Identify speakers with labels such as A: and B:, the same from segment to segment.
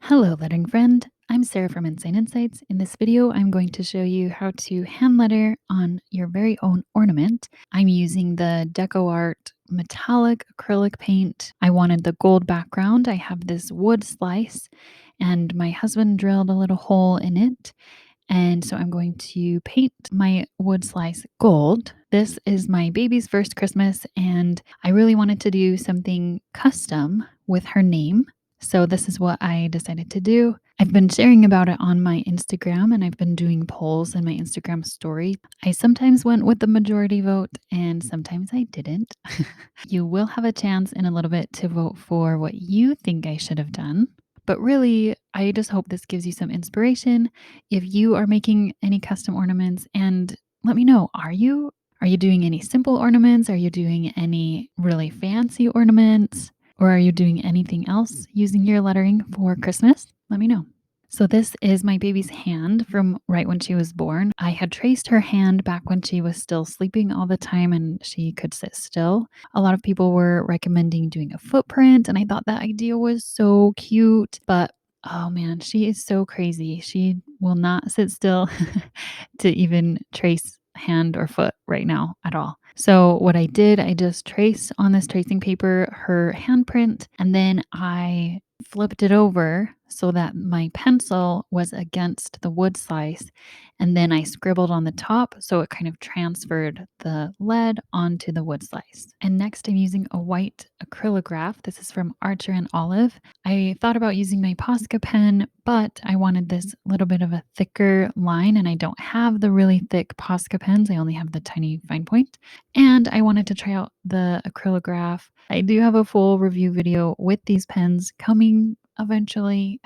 A: Hello, lettering friend. I'm Sarah from Ensign Insights. In this video, I'm going to show you how to hand letter on your very own ornament. I'm using the DecoArt metallic acrylic paint. I wanted the gold background. I have this wood slice and my husband drilled a little hole in it. And so I'm going to paint my wood slice gold. This is my baby's first Christmas, and I really wanted to do something custom with her name. So this is what I decided to do. I've been sharing about it on my Instagram and I've been doing polls in my Instagram story. I sometimes went with the majority vote and sometimes I didn't. You will have a chance in a little bit to vote for what you think I should have done. But really, I just hope this gives you some inspiration if you are making any custom ornaments, and let me know, are you? Are you doing any simple ornaments? Are you doing any really fancy ornaments? Or are you doing anything else using your lettering for Christmas? Let me know. So this is my baby's hand from right when she was born. I had traced her hand back when she was still sleeping all the time and she could sit still. A lot of people were recommending doing a footprint, and I thought that idea was so cute, but oh man, she is so crazy. She will not sit still to even trace hand or foot right now at all. So what I did, I just traced on this tracing paper her handprint, and then I flipped it over so that my pencil was against the wood slice, and then I scribbled on the top so it kind of transferred the lead onto the wood slice. And next I'm using a white acrylograph. This is from Archer and Olive. I thought about using my Posca pen, but I wanted this little bit of a thicker line, and I don't have the really thick Posca pens. I only have the tiny fine point. And I wanted to try out the acrylograph. I do have a full review video with these pens coming eventually.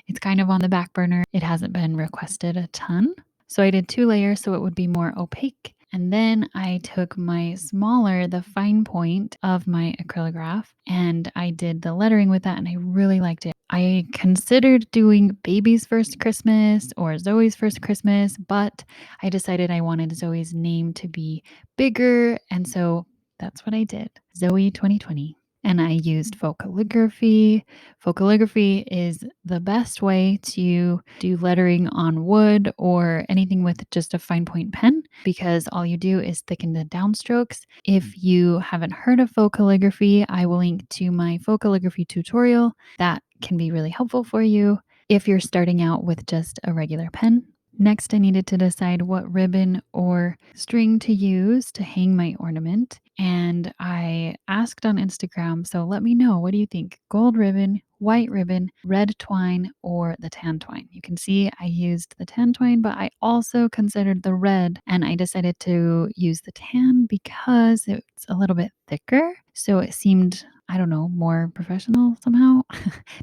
A: It's kind of on the back burner. It hasn't been requested a ton. So I did 2 layers so it would be more opaque. And then I took the fine point of my acrylograph, and I did the lettering with that, and I really liked it. I considered doing baby's first Christmas or Zoe's first Christmas, but I decided I wanted Zoe's name to be bigger, and so that's what I did. Zoe 2020. And I used faux calligraphy. Faux calligraphy is the best way to do lettering on wood or anything with just a fine point pen, because all you do is thicken the downstrokes. If you haven't heard of faux calligraphy, I will link to my faux calligraphy tutorial. That can be really helpful for you if you're starting out with just a regular pen. Next, I needed to decide what ribbon or string to use to hang my ornament. And I asked on Instagram, so let me know, what do you think? Gold ribbon, white ribbon, red twine, or the tan twine? You can see I used the tan twine, but I also considered the red, and I decided to use the tan because it's a little bit thicker. So it seemed, I don't know, more professional somehow.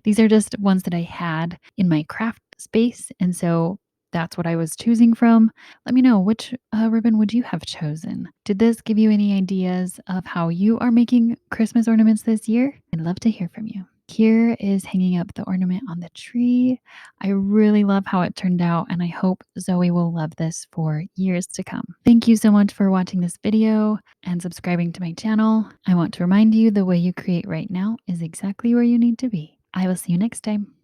A: These are just ones that I had in my craft space. And so that's what I was choosing from. Let me know, which ribbon would you have chosen? Did this give you any ideas of how you are making Christmas ornaments this year? I'd love to hear from you. Here is hanging up the ornament on the tree. I really love how it turned out, and I hope Zoe will love this for years to come. Thank you so much for watching this video and subscribing to my channel. I want to remind you the way you create right now is exactly where you need to be. I will see you next time.